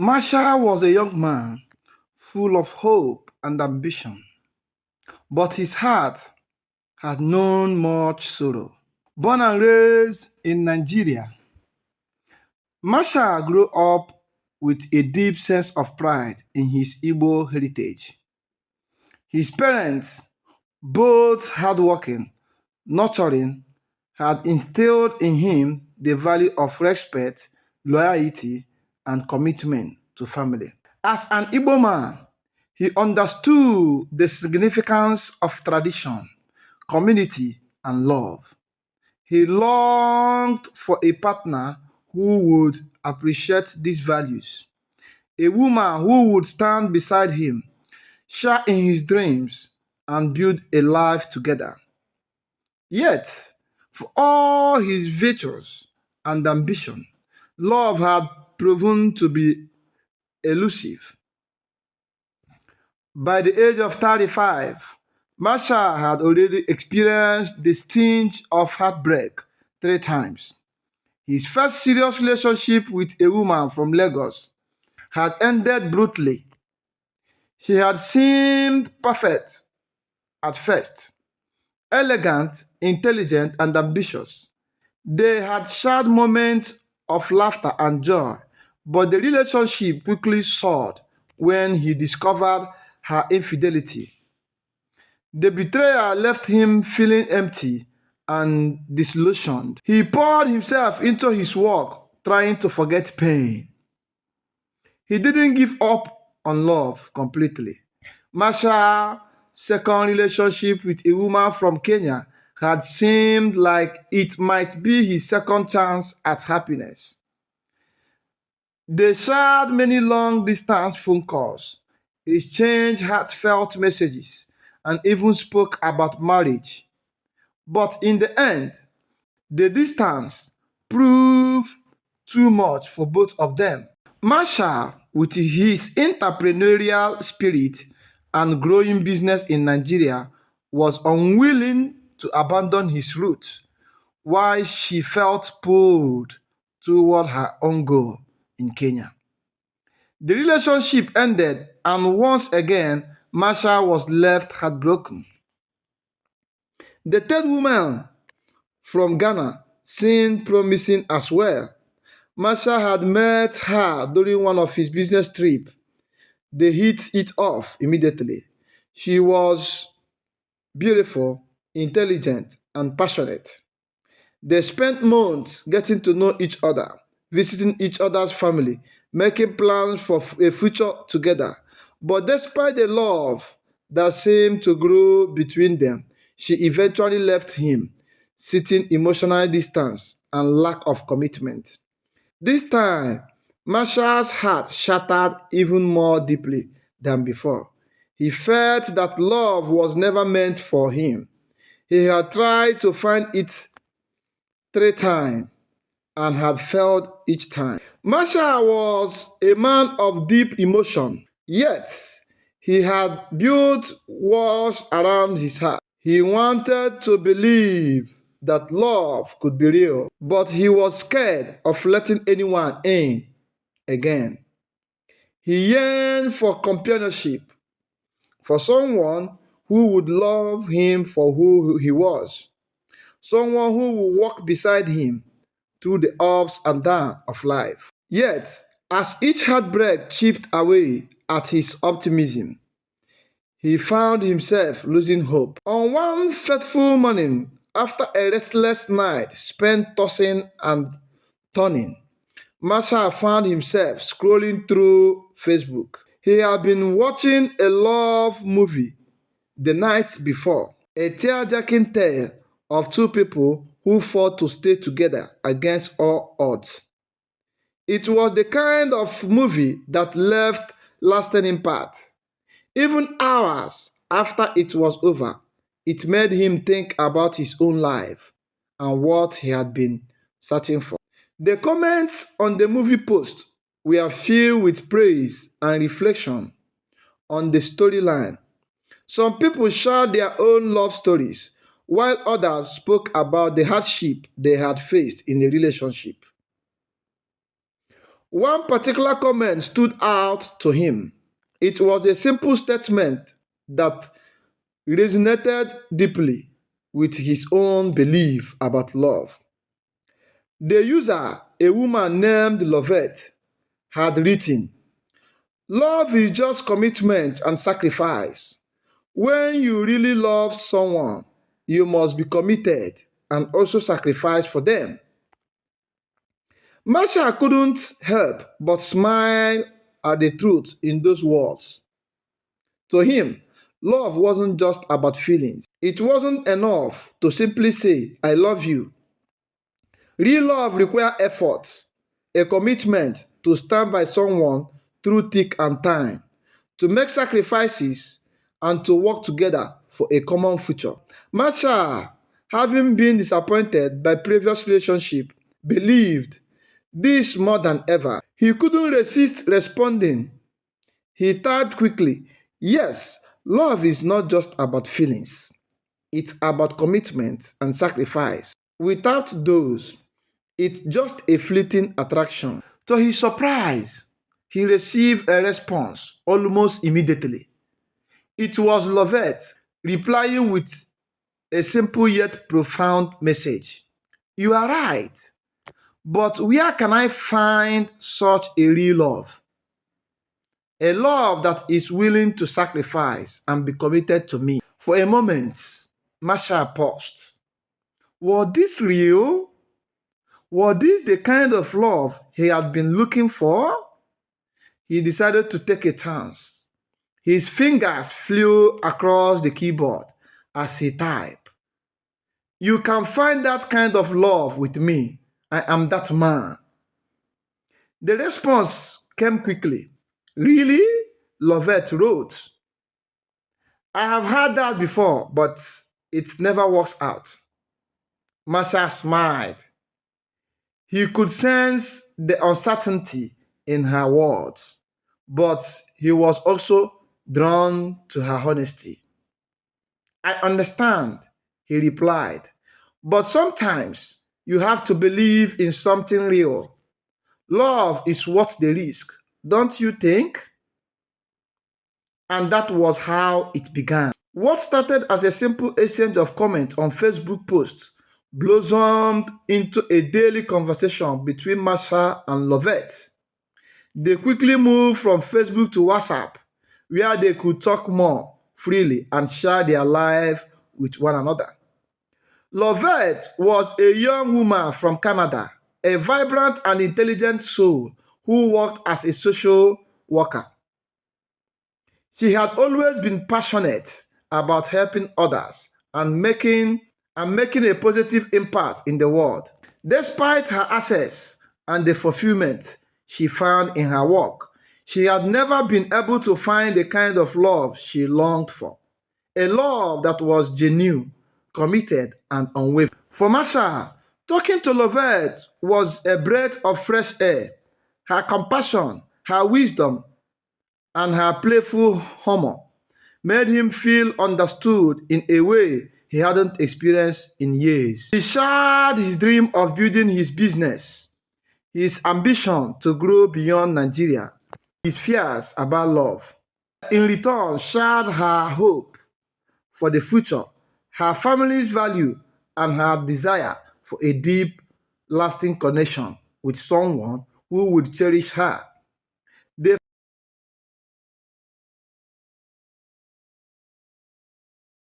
Marshal was a young man full of hope and ambition, but his heart had known much sorrow. Born and raised in Nigeria, Marshal grew up with a deep sense of pride in his Igbo heritage. His parents, both hardworking, nurturing, had instilled in him the value of respect, loyalty, and commitment to family. As an Igbo man, he understood the significance of tradition, community, and love. He longed for a partner who would appreciate these values, a woman who would stand beside him, share in his dreams, and build a life together. Yet, for all his virtues and ambition, love had proven to be elusive. By the age of 35, Marshall had already experienced the sting of heartbreak three times. His first serious relationship with a woman from Lagos had ended brutally. She had seemed perfect at first, elegant, intelligent, and ambitious. They had shared moments of laughter and joy, but the relationship quickly soured when he discovered her infidelity. The betrayal left him feeling empty and disillusioned. He poured himself into his work, trying to forget pain. He didn't give up on love completely. Marshall's second relationship with a woman from Kenya had seemed like it might be his second chance at happiness. They shared many long distance phone calls, exchanged heartfelt messages, and even spoke about marriage. But in the end, the distance proved too much for both of them. Marshall, with his entrepreneurial spirit and growing business in Nigeria, was unwilling to abandon his roots, while she felt pulled toward her own goal in Kenya. The relationship ended, and once again, Marshall was left heartbroken. The third woman from Ghana seemed promising as well. Marshall had met her during one of his business trips. They hit it off immediately. She was beautiful, intelligent, and passionate. They spent months getting to know each other, visiting each other's family, making plans for a future together. But despite the love that seemed to grow between them, she eventually left him, citing emotional distance and lack of commitment. This time, Marshall's heart shattered even more deeply than before. He felt that love was never meant for him. He had tried to find it three times and had failed each time. Marshall was a man of deep emotion, yet he had built walls around his heart. He wanted to believe that love could be real, but he was scared of letting anyone in again. He yearned for companionship, for someone who would love him for who he was, someone who would walk beside him through the ups and downs of life. Yet, as each heartbreak chipped away at his optimism, he found himself losing hope. On one fateful morning, after a restless night spent tossing and turning, Marshall found himself scrolling through Facebook. He had been watching a love movie the night before, a tear-jerking tale of two people who fought to stay together against all odds. It was the kind of movie that left lasting impact. Even hours after it was over, it made him think about his own life and what he had been searching for. The comments on the movie post were filled with praise and reflection on the storyline. Some people shared their own love stories, while others spoke about the hardship they had faced in the relationship. One particular comment stood out to him. It was a simple statement that resonated deeply with his own belief about love. The user, a woman named Lovette, had written, "Love is just commitment and sacrifice. When you really love someone, you must be committed and also sacrifice for them." Marshall couldn't help but smile at the truth in those words. To him, love wasn't just about feelings. It wasn't enough to simply say, "I love you." Real love requires effort, a commitment to stand by someone through thick and thin, to make sacrifices, and to work together for a common future. Marshall, having been disappointed by previous relationship, believed this more than ever. He couldn't resist responding. He typed quickly, "Yes, love is not just about feelings. It's about commitment and sacrifice. Without those, it's just a fleeting attraction." To his surprise, he received a response almost immediately. It was Lovette replying with a simple yet profound message. "You are right, but where can I find such a real love? A love that is willing to sacrifice and be committed to me." For a moment, Marshall paused. Was this real? Was this the kind of love he had been looking for? He decided to take a chance. His fingers flew across the keyboard as he typed. "You can find that kind of love with me. I am that man." The response came quickly. "Really?" Lovette wrote. "I have heard that before, but it never works out." Marshall smiled. He could sense the uncertainty in her words, but he was also drawn to her honesty. "I understand," he replied, "but sometimes you have to believe in something real. Love is worth the risk, don't you think?" And that was how it began. What started as a simple exchange of comments on Facebook posts blossomed into a daily conversation between Marshall and Lovette. They quickly moved from Facebook to WhatsApp, where they could talk more freely and share their life with one another. Lovette was a young woman from Canada, a vibrant and intelligent soul who worked as a social worker. She had always been passionate about helping others and making a positive impact in the world. Despite her access and the fulfillment she found in her work, she had never been able to find the kind of love she longed for. A love that was genuine, committed, and unwavering. For Marshall, talking to Lovette was a breath of fresh air. Her compassion, her wisdom, and her playful humor made him feel understood in a way he hadn't experienced in years. He shared his dream of building his business, his ambition to grow beyond Nigeria, his fears about love. In return, shared her hope for the future, her family's value, and her desire for a deep, lasting connection with someone who would cherish her. They